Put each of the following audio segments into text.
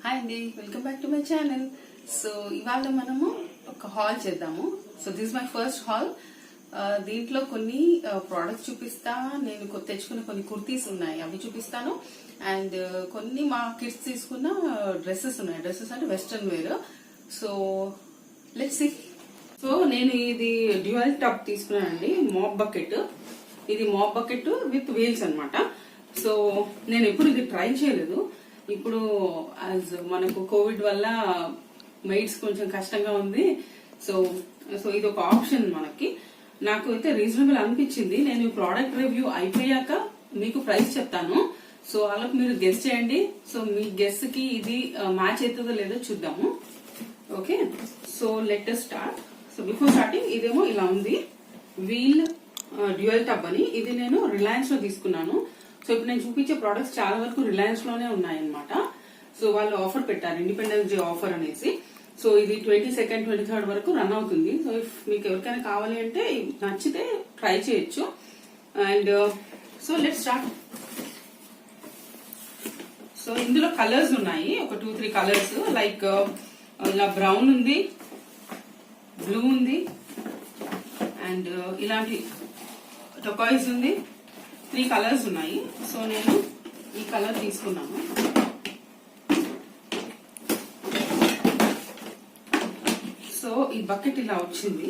Hi అండి, welcome back to my channel. So ఇవాళ మనము ఒక హాల్ చేద్దాము. So this my first hall. దీంట్లో కొన్ని ప్రోడక్ట్స్ చూపిస్తా. నేను తెచ్చుకున్న కొన్ని కుర్తీస్ ఉన్నాయి, అవి చూపిస్తాను. అండ్ కొన్ని మా కిడ్స్ తీసుకున్న డ్రెస్సెస్ ఉన్నాయి. డ్రెస్సెస్ అంటే western wear. So let's see. So నేను ఇది డ్యూయల్ టాప్ తీసుకున్నానండి, మాప్ బకెట్. ఇది మాప్ బకెట్ విత్ వీల్స్ అన్నమాట. సో నేను ఎప్పుడు ఇది ట్రై చేయలేదు. ఇప్పుడు మనకు కోవిడ్ వల్ల మెయిడ్స్ కొంచెం కష్టంగా ఉంది. సో సో ఇది ఒక ఆప్షన్ మనకి. నాకు అయితే రీజనబుల్ అనిపించింది. నేను ఈ ప్రోడక్ట్ రివ్యూ అయిపోయాక మీకు ప్రైస్ చెప్తాను. సో అలా మీరు గెస్ చేయండి. సో మీ గెస్ కి ఇది మ్యాచ్ అవుతుందో లేదో చూద్దాము. Okay, so let us start. So before starting ఇదేమో ఇలా ఉంది, వీల్ డ్యూయల్ టబ్ అని. ఇది నేను రిలయన్స్ లో తీసుకున్నాను. సో ఇప్పుడు నేను చూపించే ప్రొడక్ట్స్ చాలా వరకు రిలయన్స్ లోనే ఉన్నాయన్నమాట. సో వాళ్ళు ఆఫర్ పెట్టారు, ఇండిపెండెన్స్ డే ఆఫర్ అనేసి. సో ఇది 22nd 23rd వరకు రన్ అవుతుంది. సో ఇఫ్ మీకు ఎవరికైనా కావాలి అంటే నచ్చితే ట్రై చేయొచ్చు. And so let's start. So ఇందులో కలర్స్ ఉన్నాయి, ఒక 2-3 కలర్స్. లైక్ ఇలా బ్రౌన్ ఉంది, బ్లూ ఉంది, అండ్ ఇలాంటి టొకాయిస్ ఉంది. 3 కలర్స్ ఉన్నాయి. సో నేను ఈ కలర్ తీసుకున్నాను. సో ఈ బకెట్ ఇలా వచ్చింది.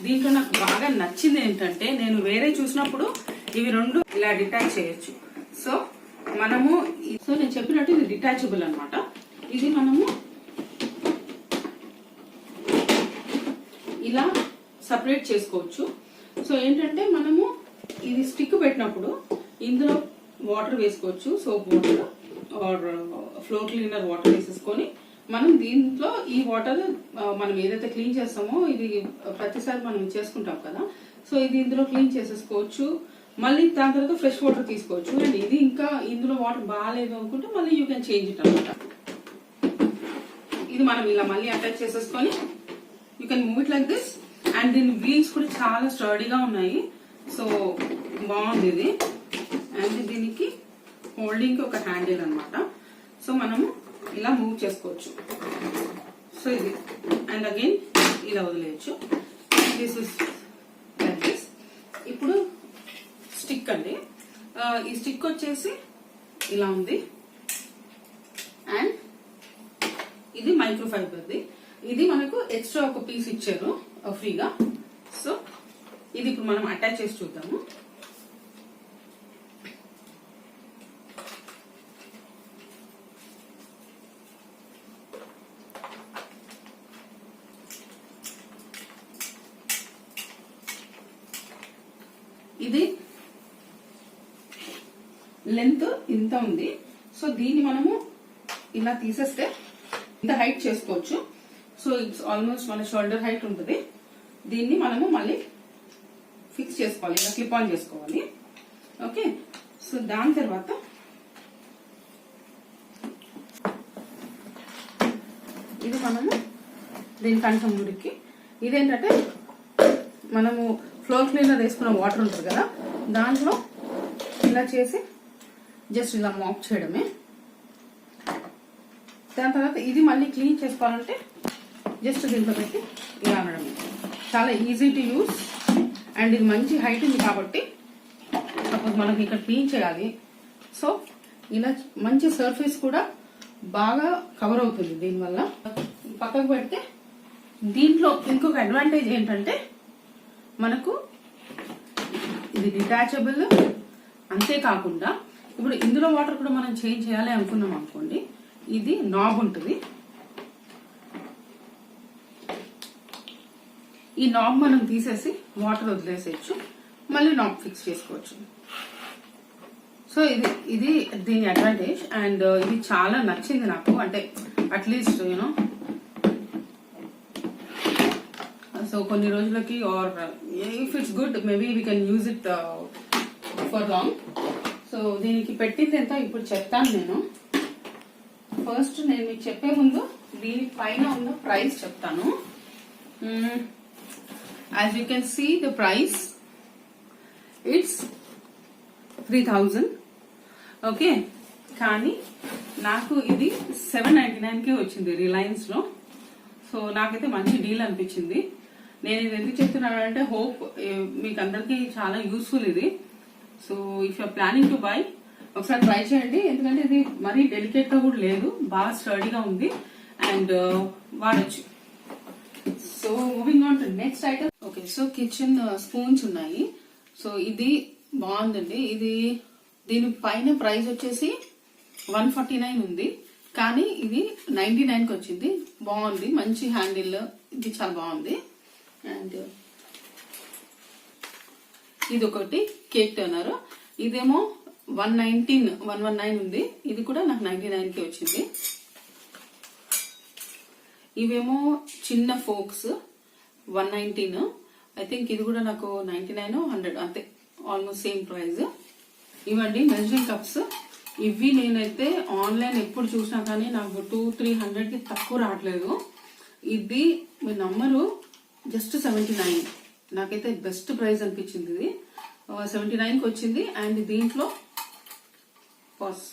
దీంట్లో నాకు బాగా నచ్చింది ఏంటంటే, నేను వేరే చూసినప్పుడు ఇవి రెండు ఇలా డిటాచ్ చేయొచ్చు. సో మనము నేను చెప్పినట్టు ఇది డిటాచబుల్ అన్నమాట. ఇది మనము ఇలా సపరేట్ చేసుకోవచ్చు. సో ఏంటంటే మనము ఇది స్టిక్ పెట్టినప్పుడు ఇందులో వాటర్ వేసుకోవచ్చు, soap water or floor cleaner water వేసేసుకొని మనం దీంట్లో ఈ వాటర్ మనం ఏదైతే క్లీన్ చేస్తామో ఇది ప్రతిసారి మనం చేసుకుంటాం కదా. సో ఇది ఇందులో క్లీన్ చేసేసుకోవచ్చు. మళ్ళీ దాని తర్వాత ఫ్రెష్ వాటర్ తీసుకోవచ్చు. అండ్ ఇది ఇంకా ఇందులో వాటర్ బాగాలేదు అనుకుంటే మళ్ళీ యూ కెన్ చేంజ్ ఇట్ అనమాట. ఇది మనం ఇలా మళ్ళీ అటాచ్ చేసేసుకొని you can move it like this. And దీని వీల్స్ కూడా చాలా స్టర్డీగా ఉన్నాయి. సో బాగుంది ఇది. అండ్ దీనికి హోల్డింగ్ ఒక హ్యాండిల్ అనమాట. సో మనము ఇలా మూవ్ చేసుకోవచ్చు. సో ఇది అండ్ అగైన్ ఇలా వదిలేయచ్చు. This is like this. ఇప్పుడు స్టిక్ అండి. ఈ స్టిక్ వచ్చేసి ఇలా ఉంది. అండ్ ఇది మైక్రో ఫైబర్ది. ఇది మనకు ఎక్స్ట్రా ఒక పీస్ ఇచ్చారు ఫ్రీగా. సో ఇది ఇప్పుడు మనం అటాచ్ చేసి చూద్దాము. ఇది లెంత్ ఇంత ఉంది. సో దీన్ని మనము ఇలా తీసేస్తే ఇంత హైట్ చేసుకోవచ్చు. సో ఇట్స్ ఆల్మోస్ట్ మన షోల్డర్ హైట్ ఉంటుంది. దీన్ని మనము మళ్ళీ ఫిక్స్ చేసుకోవాలి, ఇలా క్లిప్ ఆన్ చేసుకోవాలి. ఓకే, సో దాని తర్వాత ఇది మనము దీని కంఠం మురికి. ఇదేంటంటే మనము ఫ్లోర్ క్లీనర్ వేసుకున్న వాటర్ ఉంటుంది కదా, దాంట్లో ఇలా చేసి జస్ట్ ఇలా మాప్ చేయడమే. దాని తర్వాత ఇది మళ్ళీ క్లీన్ చేసుకోవాలంటే జస్ట్ దీంట్లో పెట్టి ఇలా అనడమే. చాలా ఈజీ టు యూస్. అండ్ ఇది మంచి హైట్ ఉంది కాబట్టి సపోజ్ మనకి ఇక్కడ క్లీన్ చేయాలి. సో ఇలా మంచి సర్ఫేస్ కూడా బాగా కవర్ అవుతుంది దీనివల్ల. పక్కకు పెడితే దీంట్లో ఇంకొక అడ్వాంటేజ్ ఏంటంటే మనకు ఇది డిటాచబుల్. అంతేకాకుండా ఇప్పుడు ఇందులో వాటర్ కూడా మనం చేంజ్ చేయాలి అనుకున్నాం అనుకోండి, ఇది నాబ్ ఉంటుంది. ఈ నాబ్ మనం తీసేసి వాటర్ వదిలేసేయచ్చు, మళ్ళీ నాబ్ ఫిక్స్ చేసుకోవచ్చు. సో ఇది దీని అడ్వాంటేజ్. అండ్ ఇది చాలా నచ్చింది నాకు. అంటే అట్లీస్ట్ యూనో సో కొన్ని రోజులకి or if it's good maybe we can use it for long. So దీనికి పెట్టింది ఎంత ఇప్పుడు చెప్తాను నేను. ఫస్ట్ నేను మీకు చెప్పే ముందు దీని పైన ఉన్న ప్రైస్ చెప్తాను. As you can see the price, it's 3000. Okay, కానీ నాకు ఇది 799కే వచ్చింది రిలయన్స్ లో. సో నాకైతే మంచి డీల్ అనిపించింది. నేను ఇది ఎందుకు చెప్తున్నానంటే హోప్ మీకు అందరికి చాలా యూస్ఫుల్ ఇది. So if you're planning to buy ఒకసారి ట్రై చేయండి. ఎందుకంటే ఇది మరీ డెలికేట్ గా కూడా లేదు, బాగా స్టడీగా ఉంది అండ్ వాడచ్చు. So moving on to next item. Okay, so kitchen spoons ఉన్నాయి. సో ఇది బాగుందండి. ఇది దీని పైన ప్రైస్ వచ్చేసి 149 ఉంది, కానీ ఇది 99కి వచ్చింది. బాగుంది, మంచి హ్యాండిల్, ఇది చాలా బాగుంది. అండ్ ఇది ఒకటి కేక్ టర్నర్, ఇదేమో 119 ఉంది. ఇది కూడా నాకు 99కి వచ్చింది. ఇవేమో చిన్న ఫోక్స్ 119. ఐ థింక్ ఇది కూడా నాకు 99 100 అంతే, ఆల్మోస్ట్ సేమ్ ప్రైస్. ఇవ్వండి మెజరింగ్ కప్స్. ఇవి నేనైతే ఆన్లైన్ ఎప్పుడు చూసినా కానీ నాకు 200-300కి తక్కువ రావట్లేదు. ఇది మీ నమ్మరు, జస్ట్ 79. నాకైతే బెస్ట్ ప్రైస్ అనిపించింది. ఇది 79కి వచ్చింది. అండ్ దీంట్లో పాస్.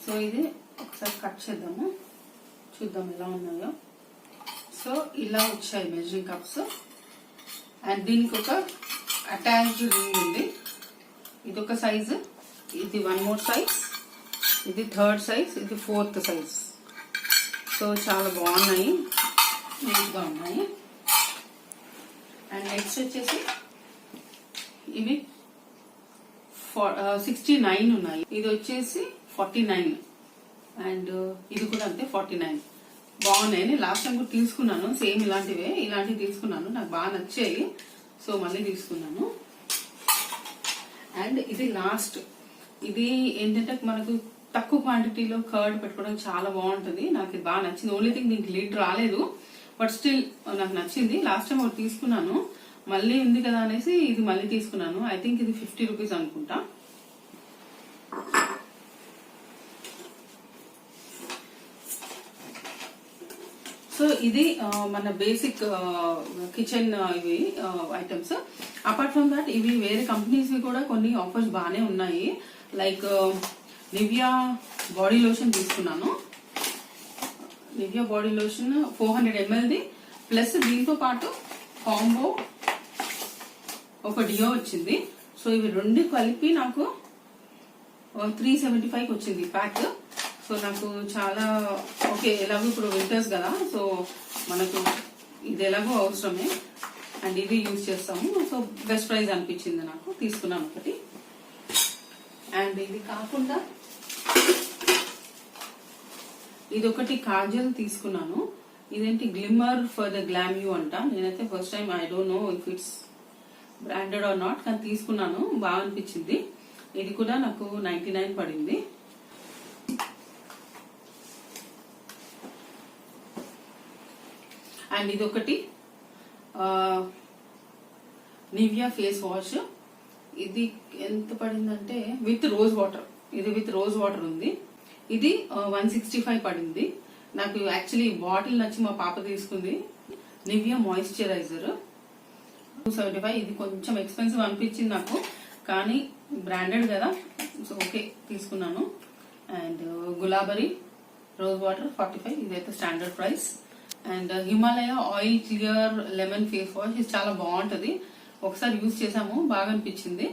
సో ఇది ఒకసారి కట్ చేద్దాము, చూద్దాం ఎలా ఉన్నాయో. సో ఇలా వచ్చాయి మెజరింగ్ కప్స్. అండ్ దీనికి ఒక అటాచ్డ్ రింగ్ ఉంది. ఇది ఒక సైజ్, ఇది 1 more సైజ్, ఇది 3rd సైజ్, ఇది 4th సైజ్. సో చాలా బాగున్నాయి, నీట్గా ఉన్నాయి. అండ్ నెక్స్ట్ వచ్చేసి ఇవి 69 ఉన్నాయి. ఇది వచ్చేసి 49 అండ్ ఇది కూడా అంతే 49. బాగున్నాయి. లాస్ట్ టైం కూడా తీసుకున్నాను సేమ్ ఇలాంటివి తీసుకున్నాను, నాకు బాగా నచ్చాయి. సో మళ్ళీ తీసుకున్నాను. అండ్ ఇది లాస్ట్. ఇది ఏంటంటే మనకు తక్కువ క్వాంటిటీలో కర్డ్ పెట్టుకోవడానికి చాలా బాగుంటుంది. నాకు ఇది బాగా నచ్చింది. ఓన్లీ థింగ్ దీనికి లిడ్ రాలేదు, బట్ స్టిల్ నాకు నచ్చింది. లాస్ట్ టైం ఒకటి తీసుకున్నాను, మళ్ళీ ఉంది కదా అనేసి ఇది మళ్ళీ తీసుకున్నాను. ఐ థింక్ ఇది 50 రూపీస్ అనుకుంటా. సో ఇది మన బేసిక్ కిచెన్ ఇవి ఐటమ్స్. అపార్ట్ ఫ్రమ్ దాట్ ఇవి వేరే కంపెనీస్ కూడా కొన్ని ఆఫర్స్ బాగానే ఉన్నాయి. లైక్ నివియా బాడీ లోషన్ తీసుకున్నాను. నివియా బాడీ లోషన్ 400 mlది, ప్లస్ దీంతో పాటు కాంబో ఒక డియో వచ్చింది. సో ఇవి రెండు కలిపి నాకు 375కి వచ్చింది ప్యాక్. సో నాకు చాలా ఓకే. ఎలాగో ఇప్పుడు వింటర్స్ కదా, సో మనకు ఇది ఎలాగో అవసరమే. అండ్ ఇది యూజ్ చేస్తాము. సో బెస్ట్ ప్రైస్ అనిపించింది నాకు, తీసుకున్నాను ఒకటి. అండ్ ఇది కాకుండా ఇది ఒకటి కాజల్ తీసుకున్నాను. ఇదేంటి glimmer for the glam you అంట. నేనైతే first time, I don't know if it's branded or not, కానీ తీసుకున్నాను, బాగా అనిపించింది. ఇది కూడా నాకు 99 పడింది. అండ్ ఇది ఒకటి నివియా ఫేస్ వాష్. ఇది ఎంత పడిందంటే విత్ రోజ్ వాటర్, ఇది విత్ రోజ్ వాటర్ ఉంది. ఇది 165 పడింది. నాకు యాక్చువల్లీ బాటిల్ నచ్చి మా పాప తీసుకుంది. Nivea moisturiser 275. ఇది కొంచెం ఎక్స్పెన్సివ్ అనిపించింది నాకు, కానీ బ్రాండెడ్ కదా, సో ఓకే తీసుకున్నాను. అండ్ గులాబరీ రోజ్ వాటర్ 45, ఇదైతే standard price. And Himalaya oil clear lemon face wash, ఇది చాలా బాగుంటది. ఒకసారి యూజ్ చేసాము, బాగా అనిపించింది.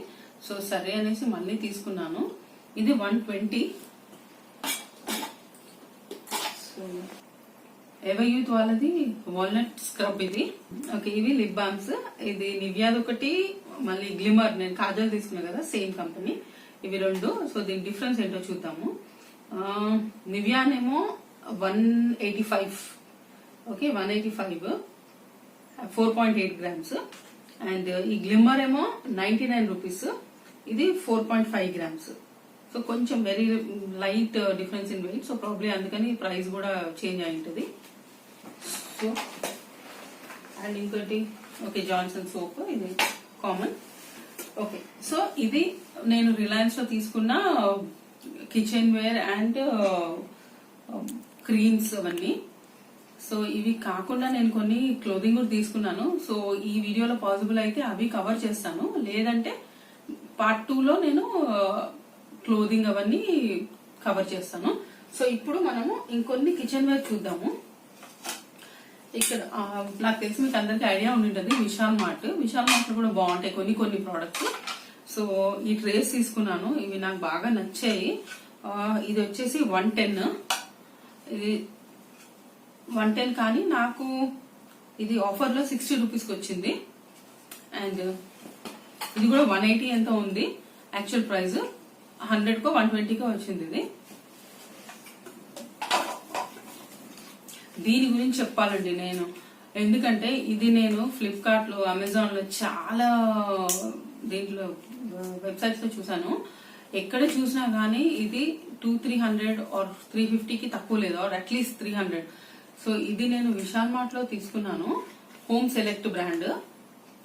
సో సరే అనేసి మళ్ళీ తీసుకున్నాను. ఇది 120. సో ఎవర్ యూత్ వాళ్ళది వాల్నట్ స్క్రబ్ ఇది. ఓకే, ఇవి లిప్ బామ్స్. ఇది నివియాది ఒకటి, మళ్ళీ గ్లిమర్ నేను కాజల్ తీసుకున్నా కదా, సేమ్ కంపెనీ. ఇవి రెండు. సో దీని డిఫరెన్స్ ఏంటో చూద్దాము. నివియానేమో 185. Okay, 185 4.8 grams. అండ్ ఈ గ్లిమ్మర్ ఏమో 99 రూపీస్. ఇది 4.5 grams. సో కొంచెం very light difference in weight. So probably అందుకని ప్రైస్ కూడా చేంజ్ అయి ఉంటుంది. సో అండ్ ఇంకోటి ఓకే జాన్సన్ సోప్, ఇది కామన్. ఓకే, సో ఇది నేను రిలయన్స్ లో తీసుకున్న కిచెన్ వేర్ అండ్ క్రీమ్స్ అవన్నీ. సో ఇవి కాకుండా నేను కొన్ని క్లోదింగ్ కూడా తీసుకున్నాను. సో ఈ వీడియోలో పాసిబుల్ అయితే అవి కవర్ చేస్తాను, లేదంటే పార్ట్ 2లో నేను క్లోదింగ్ అవన్నీ కవర్ చేస్తాను. సో ఇప్పుడు మనము ఇంకొన్ని కిచెన్ వేర్ చూద్దాము. ఇక్కడ నాకు తెలిసి మీకు అందరికి ఐడియా ఉండింటది విశాల్ మార్ట్ లో కూడా బాగుంటాయి కొన్ని ప్రోడక్ట్స్. సో ఈ ట్రేస్ తీసుకున్నాను, ఇవి నాకు బాగా నచ్చాయి. ఇది వచ్చేసి 110, ఇది 110 కానీ నాకు ఇది ఆఫర్ లో 60 రూపీస్కి వచ్చింది. అండ్ ఇది కూడా 180 ఎంతో ఉంది, యాక్చువల్ ప్రైస్ 100కో 120కో వచ్చింది. ఇది దీని గురించి చెప్పాలండి నేను, ఎందుకంటే ఇది నేను ఫ్లిప్కార్ట్ లో, అమెజాన్ లో చాలా దీంట్లో వెబ్సైట్స్ లో చూసాను. ఎక్కడ చూసినా గానీ ఇది 200-300 ఆర్ 350కి తక్కువ లేదు, ఆర్ అట్లీస్ట్ 300. సో ఇది నేను విశాల్ మార్ట్ లో తీసుకున్నాను, హోమ్ సెలెక్ట్ బ్రాండ్.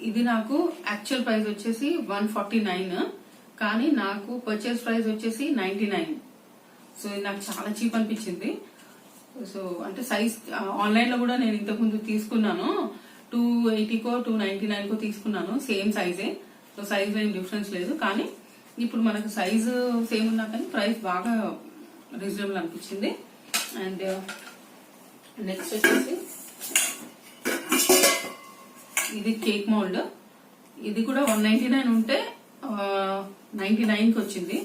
ఇది నాకు యాక్చువల్ ప్రైస్ వచ్చేసి 149, కానీ నాకు పర్చేస్ ప్రైస్ వచ్చేసి 99. సో ఇది నాకు చాలా చీప్ అనిపించింది. సో అంటే సైజ్ ఆన్లైన్ లో కూడా నేను ఇంతకుముందు తీసుకున్నాను, 280కో 299కో తీసుకున్నాను, సేమ్ సైజే. సో సైజ్ ఏం డిఫరెన్స్ లేదు, కానీ ఇప్పుడు మనకు సైజు సేమ్ ఉన్నా కానీ ప్రైస్ బాగా రీజనబుల్ అనిపించింది. అండ్ నెక్స్ట్ వచ్చేసి ఇది కేక్ మౌల్డ్. ఇది కూడా 199 ఉంటే 99కి వచ్చింది.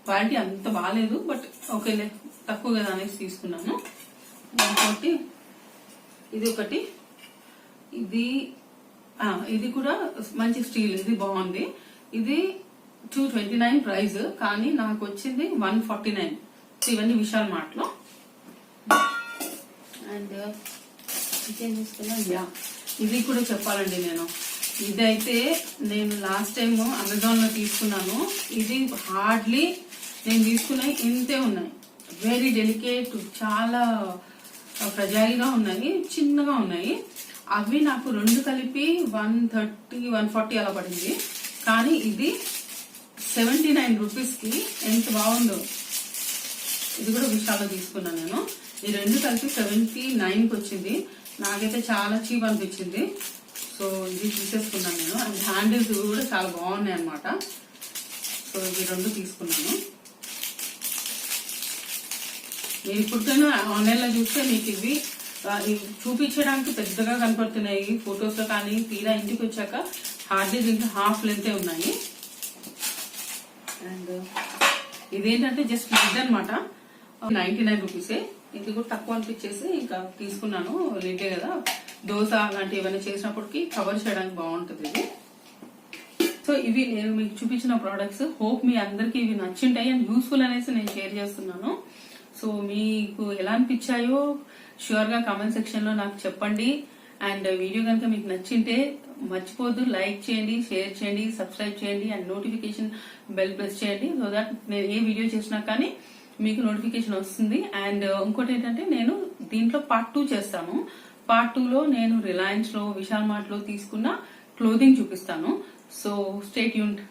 క్వాలిటీ అంత బాగాలేదు, బట్ ఓకేలే తక్కువ కదా అనేసి తీసుకున్నాను. ఇంకోటి ఇది ఒకటి, ఇది కూడా మంచి స్టీల్, ఇది బాగుంది. ఇది 229 ప్రైస్, కానీ నాకు వచ్చింది 149. ఇవన్నీ విశాల్ మార్ట్ లో. అండ్ ఇంకేం తీసుకున్నా, ఇది కూడా చెప్పాలండి నేను, ఇదైతే నేను లాస్ట్ టైం అమెజాన్ లో తీసుకున్నాను. ఇది హార్డ్లీ నేను తీసుకున్నాయి ఇంతే ఉన్నాయి, వెరీ డెలికేట్, చాలా ఫ్రజైల్ గా ఉన్నాయి, చిన్నగా ఉన్నాయి. అవి నాకు రెండు కలిపి 130-140 అలా పడింది, కానీ ఇది 79 రూపీస్కి ఎంత బాగుందో. ఇది కూడా విశాల్లో తీసుకున్నాను నేను. ఈ రెండు కలిపి 79కి వచ్చింది, నాకైతే చాలా చీప్ అనిపించింది. సో ఇది తీసేసుకున్నాను నేను. అండ్ హ్యాండిల్స్ కూడా చాలా బాగున్నాయి అనమాట. సో ఇవి రెండు తీసుకున్నాను. మీరు ఇప్పటికైనా ఆన్లైన్ లో చూస్తే మీకు ఇవి చూపించడానికి పెద్దగా కనపడుతున్నాయి ఫొటోస్ లో, కానీ తీరా ఇంటికి వచ్చాక హార్డ్లీ దీంట్లో హాఫ్ లెంతే ఉన్నాయి. అండ్ ఇదేంటంటే జస్ట్ లిడ్ అనమాట, 99 రూపీసే. ఇది కూడా తక్కువ అనిపించేసి ఇంకా తీసుకున్నాను. లిడ్డే కదా, దోశ అలాంటివి ఏమైనా చేసినప్పటికీ కవర్ చేయడానికి బాగుంటుంది ఇది. సో ఇవి నేను మీకు చూపించిన ప్రోడక్ట్స్. హోప్ మీ అందరికి ఇవి నచ్చింటాయి అండ్ యూస్ఫుల్ అనేసి నేను షేర్ చేస్తున్నాను. సో మీకు ఎలా అనిపించాయో ష్యూర్ గా కామెంట్ సెక్షన్ లో నాకు చెప్పండి. అండ్ వీడియో కనుక మీకు నచ్చింటే మర్చిపోద్దు లైక్ చేయండి, షేర్ చేయండి, సబ్స్క్రైబ్ చేయండి అండ్ నోటిఫికేషన్ బెల్ ప్రెస్ చేయండి. సో దట్ నేను ఏ వీడియో చేసినా కానీ మీకు నోటిఫికేషన్ వస్తుంది. అండ్ ఇంకోటి ఏంటంటే నేను దీంట్లో పార్ట్ 2 చేస్తాను. పార్ట్ 2లో నేను రిలయన్స్ లో, విశాల్ మార్ట్ లో తీసుకున్న క్లోదింగ్ చూపిస్తాను. So stay tuned.